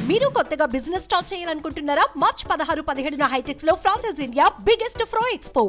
మీరు కొత్తగా business start చేయాలనుకుంటున్నారా? మార్చ్ 16-17 హైటెక్స్ లో ఫ్రాన్సెస్ ఇండియా బిగ్గెస్ట్ ఫ్రో ఎక్స్పో.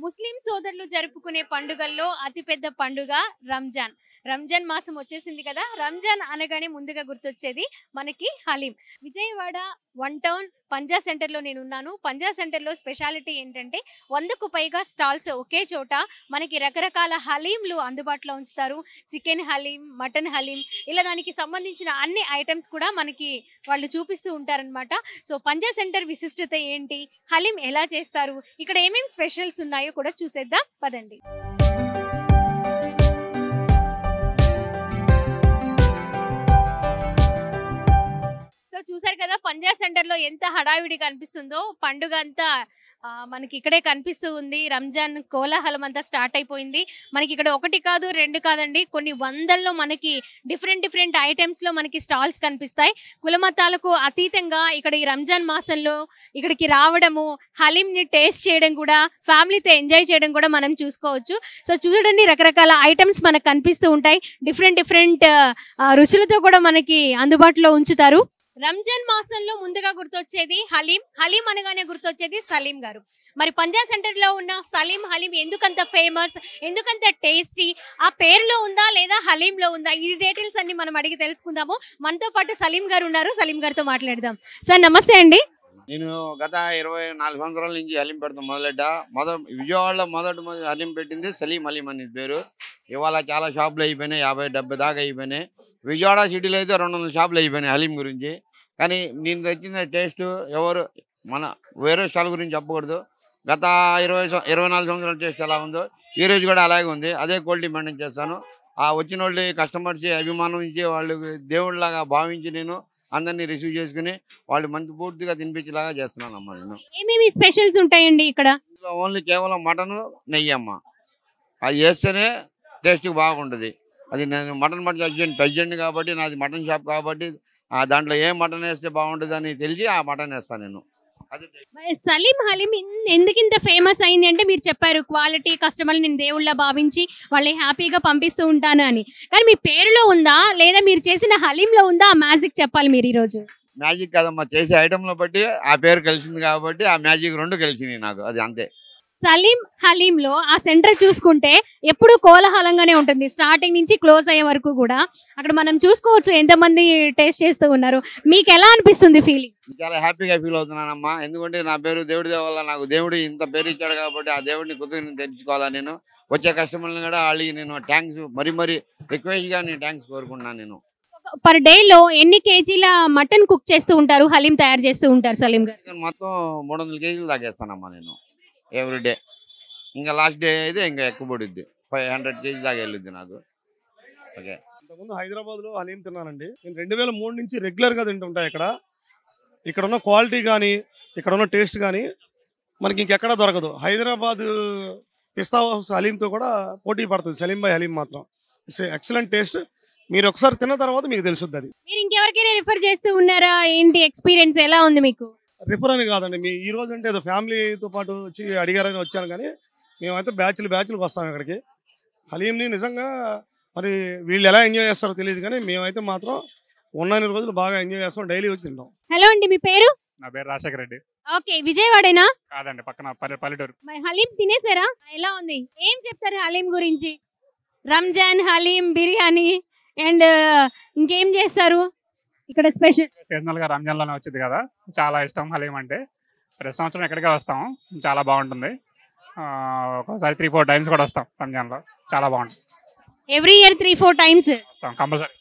ముస్లిం సోదరులు జరుపుకునే పండుగల్లో అతిపెద్ద పండుగ రంజాన్. రంజాన్ మాసం వచ్చేసింది కదా. రంజాన్ అనగానే ముందుగా గుర్తొచ్చేది మనకి హలీం. విజయవాడ 1 టౌన్ పంజా సెంటర్లో నేను ఉన్నాను. పంజా సెంటర్లో స్పెషాలిటీ ఏంటంటే 100కు పైగా స్టాల్స్ ఒకే చోట మనకి రకరకాల హలీంలు అందుబాటులో ఉంచుతారు. చికెన్ హలీం, మటన్ హలీం, ఇలా దానికి సంబంధించిన అన్ని ఐటమ్స్ కూడా మనకి వాళ్ళు చూపిస్తూ ఉంటారనమాట. సో పంజా సెంటర్ విశిష్టత ఏంటి, హలీం ఎలా చేస్తారు, ఇక్కడ ఏమేమి స్పెషల్స్ ఉన్నాయో కూడా చూసేద్దాం పదండి. సో చూసారు కదా పంజా సెంటర్ లో ఎంత హడావిడి కనిపిస్తుందో. పండుగ అంతా మనకి ఇక్కడే కనిపిస్తూ ఉంది. రంజాన్ కోలాహలం అంతా స్టార్ట్ అయిపోయింది. మనకి ఇక్కడ 1 కాదు 2 కాదండి, కొన్ని వందల్లో మనకి డిఫరెంట్ ఐటమ్స్ లో మనకి స్టాల్స్ కనిపిస్తాయి. కులమతాలకు అతీతంగా ఇక్కడ ఈ రంజాన్ మాసంలో ఇక్కడికి రావడము, హలీం ని టేస్ట్ చేయడం కూడా, ఫ్యామిలీతో ఎంజాయ్ చేయడం కూడా మనం చూసుకోవచ్చు. సో చూడండి, రకరకాల ఐటమ్స్ మనకు కనిపిస్తూ ఉంటాయి. డిఫరెంట్ రుచులతో కూడా మనకి అందుబాటులో ఉంచుతారు. రంజాన్ మాసంలో ముందుగా గుర్తొచ్చేది హలీం. హలీం అనగానే గుర్తొచ్చేది సలీం గారు. మరి పంజా సెంటర్ లో ఉన్న సలీం హలీం ఎందుకంత ఫేమస్, ఎందుకంత టేస్టీ, ఆ పేరులో ఉందా లేదా హలీం లో ఉందా, ఈ డీటెయిల్స్ అన్ని మనం అడిగి తెలుసుకుందాము. మనతో పాటు సలీం గారు ఉన్నారు, సలీం గారితో మాట్లాడదాం. సార్ నమస్తే అండి. నేను గత 24 సంవత్సరాల నుంచి హలీం పెడతాం మొదలెట్టా. విజయవాడలో మొదటి హలీం పెట్టింది సలీం హలీం అని పేరు. ఇవాళ చాలా షాపులు అయిపోయినాయి, 50-70 దాకా అయిపోయినాయి. విజయవాడ సిటీలో అయితే 200 షాపులు అయిపోయినాయి హలీం గురించి. కానీ నేను తెచ్చిన టేస్ట్ ఎవరు మన వేరే స్టాల్ గురించి చెప్పకూడదు. గత 24 సంవత్సరాల టేస్ట్ ఎలా ఉందో ఈ రోజు కూడా అలాగే ఉంది. అదే క్వాలిటీ మెయింటైన్ చేస్తాను. ఆ వచ్చిన వాళ్ళు కస్టమర్స్ అభిమానం ఇచ్చి వాళ్ళు దేవుడిలాగా భావించి నేను అందరినీ రిసీవ్ చేసుకుని వాళ్ళు మంచి పూర్తిగా తినిపించేలాగా చేస్తున్నాను అమ్మ. నేను ఏమేమి స్పెషల్స్ ఉంటాయండి ఇక్కడ? ఓన్లీ కేవలం మటన్, నెయ్యి అమ్మ. అది చేస్తేనే టేస్ట్ బాగుంటుంది. అది నేను మటన్ ప్రెసిడెంట్ కాబట్టి, నాది మటన్ షాప్ కాబట్టి దాంట్లో ఏ మటన్ వేస్తే బాగుంటుంది అని తెలిసి ఆ మటన్ వేస్తాను నేను. సలీం హలీం ఎందుకు ఇంత ఫేమస్ అయింది అంటే మీరు చెప్పారు క్వాలిటీ, కస్టమర్ని నేను దేవుళ్ళ భావించి వాళ్ళని హ్యాపీగా పంపిస్తూ ఉంటాను అని. కానీ మీ పేరులో ఉందా లేదా మీరు చేసిన హలీంలో ఉందా ఆ మ్యాజిక్ చెప్పాలి మీరు ఈరోజు. మ్యాజిక్ కాదమ్మా, చేసే ఐటెంలో బట్టి ఆ పేరు కలిసింది కాబట్టి ఆ మ్యాజిక్ 2 కలిసింది నాకు, అది అంతే. సలీం హలీం లో ఆ సెంటర్ చూసుకుంటే ఎప్పుడు కోలాహలంగానే ఉంటుంది, స్టార్టింగ్ నుంచి క్లోజ్ అయ్యే వరకు కూడా. అక్కడ మనం చూసుకోవచ్చు ఎంతమంది టేస్ట్ చేస్తూ ఉన్నారు. మీకు ఎలా అనిపిస్తుంది ఫీలింగ్? చాలా హ్యాపీగా ఫీల్ అవుతున్నానమ్మా. ఎందుకంటే నా పేరు దేవుడి వల్ల నాకు దేవుడు ఇంత పేరు ఇచ్చాడు కాబట్టి ఆ దేవుడిని కృతజ్ఞతలు తెలుసుకోవాలా. నేను వచ్చే కస్టమర్లను కూడా వాళ్ళకి నేను థ్యాంక్స్ మరీ రిక్వెస్ట్గా నేను థ్యాంక్స్ కోరుకుంటున్నాను. నేను పర్ డే లో ఎన్ని కేజీల మటన్ కుక్ చేస్తూ ఉంటారు, హలీం తయారు చేస్తూ ఉంటారు సలీం గారు? మొత్తం 300 కేజీలు దాకేస్తానమ్మా నేను ఎవ్రీడే. ఇంకా లాస్ట్ డే అయితే ఇంకా ఎక్కువ పడుద్ది, 500 కేజీ దాకా వెళ్ళుద్ది నాకు. ఓకే. ఇంతకుముందు హైదరాబాద్లో హలీం తిన్నానండి. నేను 2003 నుంచి రెగ్యులర్గా తింటుంటాయి. ఇక్కడ ఉన్న క్వాలిటీ కానీ ఇక్కడ ఉన్న టేస్ట్ కానీ మనకి ఇంకెక్కడా దొరకదు. హైదరాబాద్ పిస్తా హౌస్ హలీంతో కూడా పోటీ పడుతుంది సలీం బాయ్ హలీం మాత్రం. It's excellent taste. మీరు ఒకసారి తిన్న తర్వాత మీకు తెలుస్తుంది. అది మీరు ఇంకెవరికైనా రిఫర్ చేస్తూ ఉన్నారా, ఏంటి ఎక్స్పీరియన్స్ ఎలా ఉంది మీకు? రిఫర్ అని కాదండి, మీ ఈ రోజు అంటే ఏదో ఫ్యామిలీతో పాటు వచ్చి అడిగారని వచ్చాను. కానీ మేమైతే బ్యాచ్లకు వస్తాం ఇక్కడికి. హలీంని నిజంగా మరి వీళ్ళు ఎలా ఎంజాయ్ చేస్తారో తెలియదు, కానీ మేమైతే మాత్రం ఉన్నన్ని రోజులు బాగా ఎంజాయ్ చేస్తాం, డైలీ వచ్చి తింటాం. హలో అండి, మీ పేరు? నా పేరు రాజశేఖర్ రెడ్డి. ఓకే, విజయవాడేనా? కాదండి, పక్కన పల్లెటూరు. మరి హలీం తినేసారా? ఎలా ఉంది, ఏం చెప్తారు హలీం గురించి? రంజాన్ హలీం, బిర్యానీ అండ్ ఇంకేం చేస్తారు ఇక్కడ స్పెషల్? సీజనల్ గా రంజాన్ లోనే వచ్చింది కదా, చాలా ఇష్టం హలీం అంటే. ప్రతి సంవత్సరం ఇక్కడికే వస్తాము, చాలా బాగుంటుంది. ఒకసారి 3-4 టైమ్స్ కూడా వస్తాం రంజాన్ లో, చాలా బాగుంటుంది. ఎవ్రీ ఇయర్ 3-4 టైమ్స్ వస్తాం compulsory.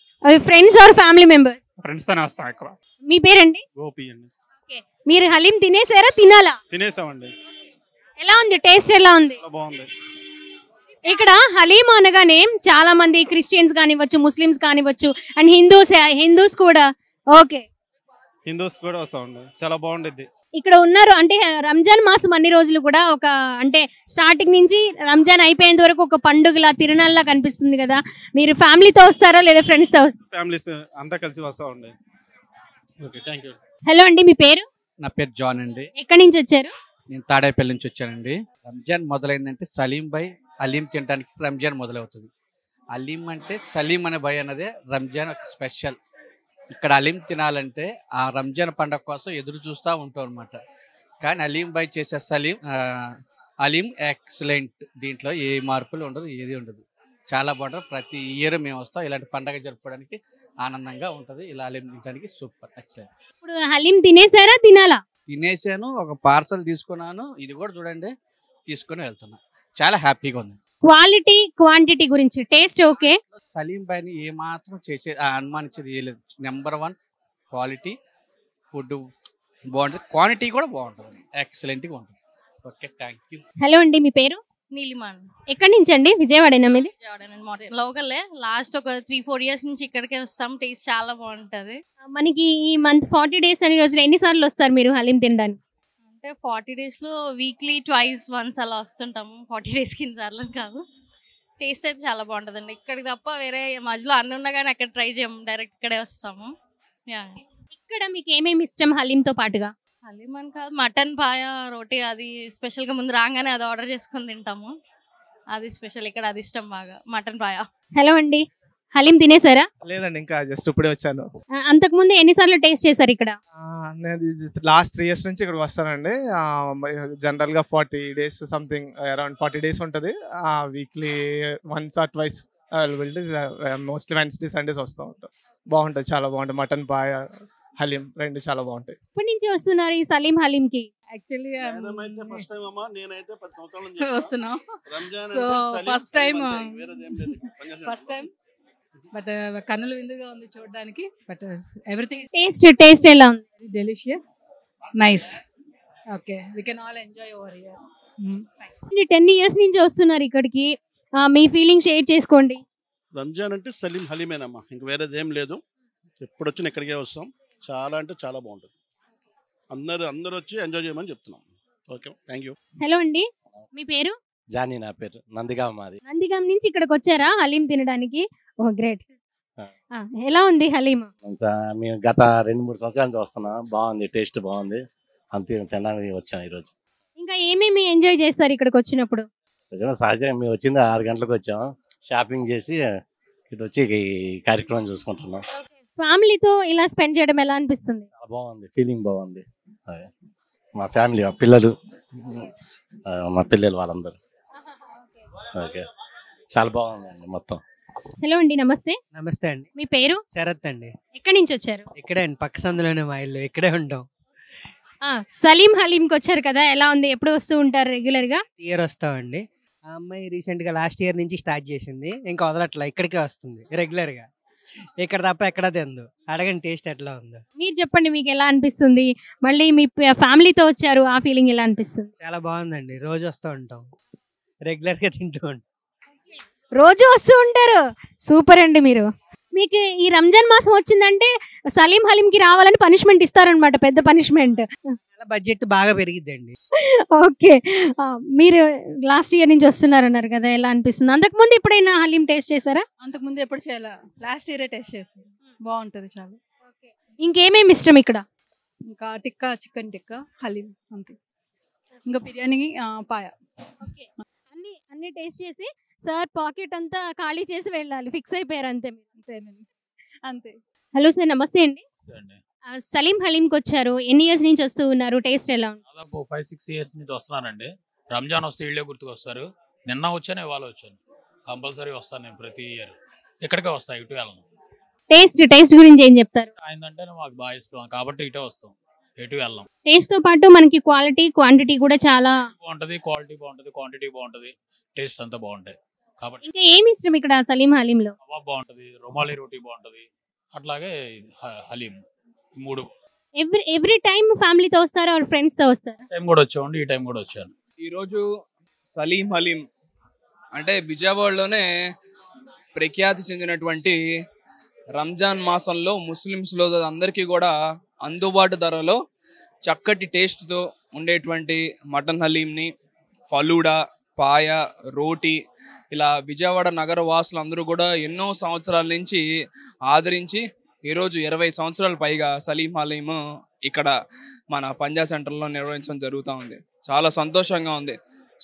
Friends or family members? Friends తోనే వస్తాం ఎక్కువ. మీ పేరండి? గోపి అండి. ఓకే, మీరు హలీం తినేసారా, తినాలా? తినేసామండి. ఎలా ఉంది, టేస్ట్ ఎలా ఉంది? బాగుంది. ఇక్కడ హలీం అనగానే చాలా మంది క్రిస్టియన్స్ కానివ్వచ్చు, ముస్లిమ్స్ కానివ్వచ్చు, అండ్ హిందూస్ కూడా. ఓకే, హిందూస్ కూడా వస్తామండి, చాలా బాగుంటుంది. ఇక్కడ ఉన్నారు అంటే రంజాన్ మాసం అన్ని రోజులు కూడా ఒక అంటే స్టార్టింగ్ నుంచి రంజాన్ అయిపోయేంత వరకు ఒక పండుగలా తిరునాళ్ళ కనిపిస్తుంది కదా. మీరు ఫ్యామిలీతో వస్తారా లేదా ఫ్రెండ్స్తో? ఫ్యామిలీస్ అంతా కలిసి వస్తామండి. Okay, thank you. హలో అండి, మీ పేరు? నా పేరు జాన్ అండి. ఎక్కడి నుంచి వచ్చారు? నేను తాడేపల్లి నుంచి వచ్చానండి. రంజాన్ మొదలైందంటే సలీం భాయ్ హలీం తినడానికి రంజాన్ మొదలవుతుంది. హలీం అంటే సలీం అనే భాయ్ అన్నదే రంజాన్ ఒక స్పెషల్. ఇక్కడ హలీం తినాలంటే ఆ రంజాన్ పండగ కోసం ఎదురు చూస్తూ ఉంటాం అనమాట. కానీ హలీం భాయ్ చేసే హలీం ఎక్సలెంట్. దీంట్లో ఏ మార్పులు ఉండదు, ఏది ఉండదు, చాలా బాగుంటుంది. ప్రతి ఇయర్ మేము వస్తాం. ఇలాంటి పండగ జరుపుకోవడానికి ఆనందంగా ఉంటుంది. ఇలా హలీం తినడానికి సూపర్ ఎక్సలెంట్. ఇప్పుడు హలీం తినేసారా, తినాలా? తినేసాను, ఒక పార్సల్ తీసుకున్నాను. ఇది కూడా చూడండి, తీసుకుని వెళ్తున్నా. చాలా హ్యాపీగా ఉంది. క్వాలిటీ క్వాంటిటీ గురించి టేస్ట్ ఓకే. సలీం భాయ్ని ఏ మాత్రం అనుమానించేది ఏ లేదు. నెంబర్ 1 క్వాలిటీ, ఫుడ్ బాగుంటుంది, క్వాంటిటీ కూడా బాగుంటుంది, ఎక్సలెంట్గా ఉంటుంది. Okay, thank you. హలో అండి, మీ పేరు? నీలిమాన్. ఎక్కడి నుంచి అండి? విజయవాడేనా మీది? లోకలే. లాస్ట్ ఒక 3-4 ఇయర్స్ నుంచి ఇక్కడికే వస్తాం. టేస్ట్ చాలా బాగుంటది. మనకి ఈ మంత్ 40 days అనే రోజులు ఎన్నిసార్లు వస్తారు మీరు హలీం తినడానికి? అంటే 40 days లో వీక్లీ ట్వైస్ వన్స్ అలా వస్తుంటాము. 40 days కి ఇన్నిసార్లు కాదు. టేస్ట్ అయితే చాలా బాగుంటుందండి. ఇక్కడికి తప్ప వేరే మధ్యలో అన్ని ఉన్నా కానీ అక్కడ ట్రై చేయము, డైరెక్ట్ ఇక్కడే వస్తాము. ఇక్కడ మీకు ఏమేమి ఇష్టం హలీంతో పాటుగా? హలీం అని కాదు, మటన్ పాయ రోటీ అది స్పెషల్గా ముందు రాగానే అది ఆర్డర్ చేసుకొని తింటాము. అది స్పెషల్ ఇక్కడ, అది ఇష్టం బాగా, మటన్ పాయ. హలో అండి, హలీం తినేసారా? లేదండి, ఇంకా జస్ట్ ఇప్పుడే వచ్చాను. అంతకు ముందు ఎన్నిసార్లు టేస్ట్ చేశారు ఇక్కడ? నేను లాస్ట్ 3 years నుంచి ఇక్కడికి వస్తానండి. జనరల్గా 40 days సంథింగ్, అరౌండ్ 40 days ఉంటుంది. Weekly once or twice availabilities, mostly Wednesday Sundays వస్తూ ఉంటాం. బాగుంటుంది, చాలా బాగుంటుంది. మటన్ పాయ, హలీం రెండు చాలా బాగుంటాయి. ఎప్పటి నుంచి వస్తున్నారు ఈ సలీం హలీం కి? యాక్చువల్లీ ఫస్ట్ టైం అమ్మా, నేనైతే 10 సంవత్సరాల నుంచి వస్తున్నాం. రంజాన్ సో అంటే ఫస్ట్ సలీం టైం, అంతే, వేరేదేం లేదు. ఫస్ట్ టైం, బట్ కన్నుల విందుగా ఉంది చూడడానికి. బట్ ఎవ్రీథింగ్ టేస్ట్ ఎలా ఉంది? Very delicious, nice. Okay, we can all enjoy over here. 10 years నుంచి వస్తున్నారు ఇక్కడికి, మీ ఫీలింగ్ షేర్ చేసుకోండి. రంజాన్ అంటే సలీం హలీమేనమ్మా, ఇంక వేరేదేం లేదు. ఎప్పుడు వచ్చినా ఇక్కడికే వస్తాం. చాలా అంటే చాలా బాగుంటుంది. అందరూ వచ్చి ఎంజాయ్ చేయమని చెప్తున్నాం. Okay, thank you. హలో అండి, మీ పేరు? జానీ. నా పేరు నందిగామ. మాది నందిగాం నుంచి ఇక్కడికి వచ్చారా హలీం తినడానికి? ఓ గ్రేట్. ఎలా ఉంది హలీం? మేము గత 2-3 సంవత్సరాల నుంచి వస్తున్నాం. బాగుంది, టేస్ట్ బాగుంది, అంతే తినడానికి వచ్చాం ఈరోజు. ఇంకా ఏమేమి ఎంజాయ్ చేస్తారు ఇక్కడికి వచ్చినప్పుడు? సహజంగా మేము వచ్చింది 6 గంటలకు వచ్చాం. షాపింగ్ చేసి ఇటు వచ్చి ఈ కార్యక్రమం చూసుకుంటున్నాం. ఫ్యామిలీతో ఇలా స్పెండ్ చేయడం ఎలా అనిపిస్తుంది? చాలా బాగుంది, ఫీలింగ్ బాగుంది. మా ఫ్యామిలీ, మా పిల్లలు వాళ్ళందరూ. ఓకే, చాలా బాగుందండి మొత్తం. హలో అండి, నమస్తే. నమస్తే అండి. మీ పేరు? శరత్ అండి. ఎక్కడి నుంచి వచ్చారు? ఇక్కడే అండి, పక్క సందులోనే మా ఇల్లు, ఇక్కడే ఉంటాం. సలీం హలీంకి వచ్చారు కదా, ఎలా ఉంది? ఎప్పుడు వస్తూ ఉంటారు రెగ్యులర్ గా? ఇయర్ వస్తామండి. ఆ అమ్మాయి రీసెంట్ గా లాస్ట్ ఇయర్ నుంచి స్టార్ట్ చేసింది, ఇంకా వదలట్లా, ఇక్కడికే వస్తుంది రెగ్యులర్ గా. ఇక్కడ తప్ప ఎక్కడ తిందు. అడగండి టేస్ట్ ఎట్లా ఉందో. మీరు చెప్పండి, మీకు ఎలా అనిపిస్తుంది? మళ్ళీ మీ ఫ్యామిలీతో వచ్చారు, ఆ ఫీలింగ్ ఎలా అనిపిస్తుంది? చాలా బాగుందండి, రోజు వస్తూ ఉంటాం, రెగ్యులర్ గా తింటూ ఉంటాం. రోజు వస్తూ ఉంటారు, సూపర్ అండి. మీరు మీకు ఈ రంజాన్ మాసం వచ్చిందంటే సలీం హలీంకి రావాలని పనిష్మెంట్ ఇస్తారనమాట, పెద్ద పనిష్మెంట్. బడ్జెట్ బాగా పెరిగిద్దండి. ఓకే, మీరు లాస్ట్ ఇయర్ నుంచి వస్తున్నారన్నారు కదా, ఎలా అనిపిస్తుంది? అంతకుముందు ఎప్పుడైనా హలీం టేస్ట్ చేశారా? అంతకుముందు ఎప్పుడు చేయాల, లాస్ట్ ఇయరే టేస్ట్ చేసి. బాగుంటుంది చాలా. ఇంకేమేమి ఇష్టం ఇక్కడ? ఇంకా టిక్కా, చికెన్ టిక్కా, హలీం అంతే. ఇంకా బిర్యానీ, పాయ. అన్ని టేస్ట్ చేసి సార్ పాకెట్ అంతా ఖాళీ చేసి వెళ్ళాలి, ఫిక్స్ అయిపోయారు అంతే. అంతేనండి, అంతే. హలో సార్, నమస్తే అండి. సలీం హలీంకి వచ్చారు, ఎన్ని ఇయర్స్ నుంచి వస్తూ ఉన్నారు? టేస్ట్ ఎలా ఉంది? దాదాపు 5-6 years నుంచి వస్తున్నానండి. రంజాన్ వస్తే ఇళ్ళే గుర్తుకు వస్తారు. నిన్న వచ్చాను, ఇవాళ వచ్చాను. కంపల్సరీ వస్తాను నేను ప్రతి ఇయర్. ఇక్కడికే వస్తాను, ఇటు వెళ్ళను. టేస్ట్ గురించి ఏం చెప్తారు? ఆయనంటేనే మాకు బాగా ఇష్టం కాబట్టి ఇటే వస్తాం, ఎటు వెళ్ళాం. టేస్ట్ తో పాటు మనకి క్వాలిటీ క్వాంటిటీ కూడా చాలా బాగుంటది, క్వాలిటీ బాగుంటది, క్వాంటిటీ బాగుంటది, టేస్ట్ అంతా బాగుంటాయి కాబట్టి. ఇంకా ఏమి ఇష్టం ఇక్కడ సలీం హలీంలో? కబాబ్ బాగుంటది, రుమాలి రోటీ బాగుంటది, అట్లాగే హలీం. 3 ఎవ్రీ టైం ఫ్యామిలీతో వస్తారా, ఫ్రెండ్స్ తో వస్తారా? టైం కూడా వచ్చామండి, ఈ టైం కూడా వచ్చాను. ఈరోజు సలీం హలీం అంటే విజయవాడలోనే ప్రఖ్యాతి చెందినటువంటి రంజాన్ మాసంలో ముస్లిమ్స్లో అందరికీ కూడా అందుబాటు ధరలో చక్కటి టేస్ట్తో ఉండేటువంటి మటన్ హలీంని, ఫలూడా, పాయ, రోటీ ఇలా విజయవాడ నగర వాసులు అందరూ కూడా ఎన్నో సంవత్సరాల నుంచి ఆదరించి ఈరోజు 20 సంవత్సరాల పైగా సలీం హలీం ఇక్కడ మన పంజా సెంటర్లో నిర్వహించడం జరుగుతూ ఉంది. చాలా సంతోషంగా ఉంది.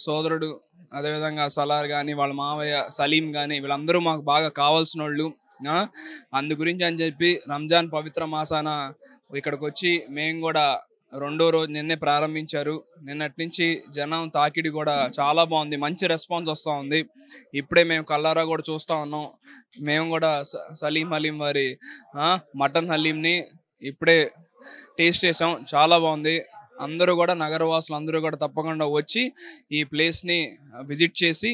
సోదరుడు అదేవిధంగా సలార్ కానీ వాళ్ళ మావయ్య సలీం కానీ వీళ్ళందరూ మాకు బాగా కావాల్సిన వాళ్ళు. అందు గురించి అని చెప్పి రంజాన్ పవిత్ర మాసాన ఇక్కడికి వచ్చి మేము కూడా రెండో రోజు నిన్నే ప్రారంభించారు. నిన్నటి నుంచి జనం తాకిడి కూడా చాలా బాగుంది, మంచి రెస్పాన్స్ వస్తూ ఉంది. ఇప్పుడే మేము కల్లారా కూడా చూస్తూ ఉన్నాం. మేము కూడా సలీం హలీం వారి మటన్ హలీంని ఇప్పుడే టేస్ట్ చేసాం, చాలా బాగుంది. అందరూ కూడా నగరవాసులు అందరూ కూడా తప్పకుండా వచ్చి ఈ ప్లేస్ని విజిట్ చేసి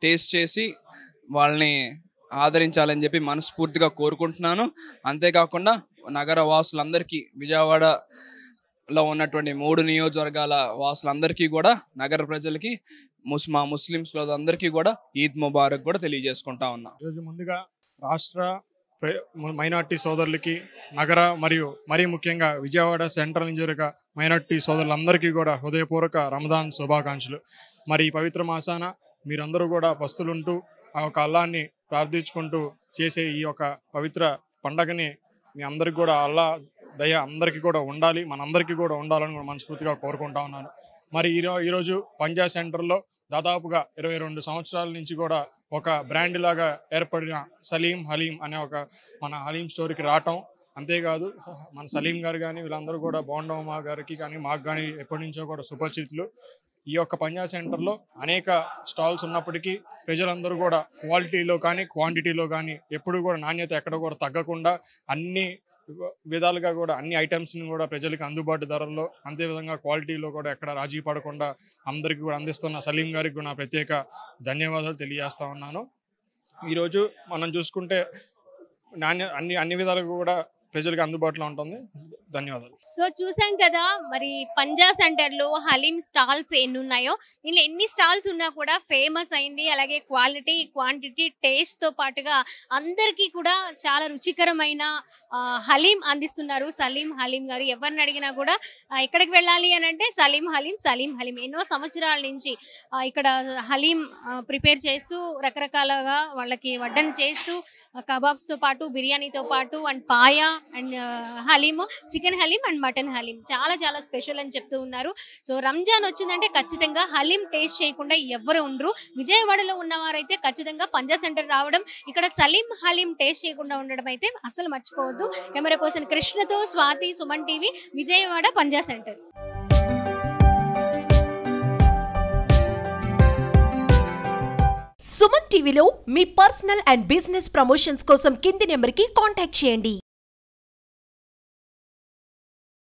టేస్ట్ చేసి వాళ్ళని ఆదరించాలని చెప్పి మనస్ఫూర్తిగా కోరుకుంటున్నాను. అంతేకాకుండా నగర వాసులందరికీ, విజయవాడలో ఉన్నటువంటి 3 నియోజకవర్గాల వాసులందరికీ కూడా, నగర ప్రజలకి, మా ముస్లిమ్స్లో అందరికీ కూడా ఈద్ ముబారక్ కూడా తెలియజేసుకుంటా ఉన్నా. ఈరోజు ముందుగా రాష్ట్ర మైనార్టీ సోదరులకి, నగర మరియు మరీ ముఖ్యంగా విజయవాడ సెంట్రల్ నియోజకవర్గ మైనార్టీ సోదరులందరికీ కూడా హృదయపూర్వక రమదాన్ శుభాకాంక్షలు. మరి ఈ పవిత్ర మాసాన మీరందరూ కూడా పస్తులుంటూ ఆ యొక్క అల్లాన్ని ప్రార్థించుకుంటూ చేసే ఈ యొక్క పవిత్ర పండగని మీ అందరికి కూడా అల్లా దయ అందరికీ కూడా ఉండాలి, మనందరికీ కూడా ఉండాలని కూడా మనస్ఫూర్తిగా కోరుకుంటా ఉన్నాను. మరి ఈరోజు పంజా సెంటర్లో దాదాపుగా 22 సంవత్సరాల నుంచి కూడా ఒక బ్రాండ్ లాగా ఏర్పడిన సలీం హలీం అనే ఒక మన హలీం స్టోర్కి రావటం, అంతేకాదు మన సలీం గారు కానీ వీళ్ళందరూ కూడా బోండమ్మ గారికి కానీ మాకు కానీ ఎప్పటి నుంచో కూడా సుపరిచితులు. ఈ యొక్క పంజా సెంటర్లో అనేక స్టాల్స్ ఉన్నప్పటికీ ప్రజలందరూ కూడా క్వాలిటీలో కానీ క్వాంటిటీలో కానీ ఎప్పుడు కూడా నాణ్యత ఎక్కడ కూడా తగ్గకుండా అన్ని విధాలుగా కూడా అన్ని ఐటమ్స్ని కూడా ప్రజలకు అందుబాటు ధరల్లో, అంతేవిధంగా క్వాలిటీలో కూడా ఎక్కడ రాజీ పడకుండా అందరికీ కూడా అందిస్తున్న సలీం గారికి కూడా నా ప్రత్యేక ధన్యవాదాలు తెలియజేస్తా ఉన్నాను. ఈరోజు మనం చూసుకుంటే అన్ని విధాలుగా కూడా ప్రజలకు అందుబాటులో ఉంటుంది. ధన్యవాదాలు. సో చూసాం కదా మరి పంజా సెంటర్లో హలీం స్టాల్స్ ఎన్ని ఉన్నాయో, దీనిలో ఎన్ని స్టాల్స్ ఉన్నా కూడా ఫేమస్ అయింది. అలాగే క్వాలిటీ, క్వాంటిటీ, టేస్ట్తో పాటుగా అందరికీ కూడా చాలా రుచికరమైన హలీం అందిస్తున్నారు సలీం హలీం గారు. ఎవరిని అడిగినా కూడా ఎక్కడికి వెళ్ళాలి అని అంటే సలీం హలీం, సలీం హలీం. ఎన్నో సంవత్సరాల నుంచి ఇక్కడ హలీం ప్రిపేర్ చేస్తూ రకరకాలుగా వాళ్ళకి వడ్డన చేస్తూ కబాబ్స్తో పాటు, బిర్యానీతో పాటు and paya and haleem, chicken haleem and mutton haleem చాలా చాలా స్పెషల్ అని చెప్తూ ఉన్నారు. సో రంజాన్ వచ్చిందంటే ఖచ్చితంగా హలీం టేస్ట్ చేయకుండా ఎవరు ఉండరు. విజయవాడలో ఉన్నవారైతే ఖచ్చితంగా పంజా సెంటర్ రావడం, ఇక్కడ సలీం హలీం టేస్ట్ చేయకుండా ఉండడం అయితే అసలు మర్చిపోవద్దు. కెమెరా పర్సన్ కృష్ణతో స్వాతి, సుమన్ టీవీ, విజయవాడ పంజా సెంటర్. సుమన్ టీవీలో మీ పర్సనల్ అండ్ బిజినెస్ ప్రమోషన్స్ కోసం కింది నెంబర్కి కాంటాక్ట్ చేయండి.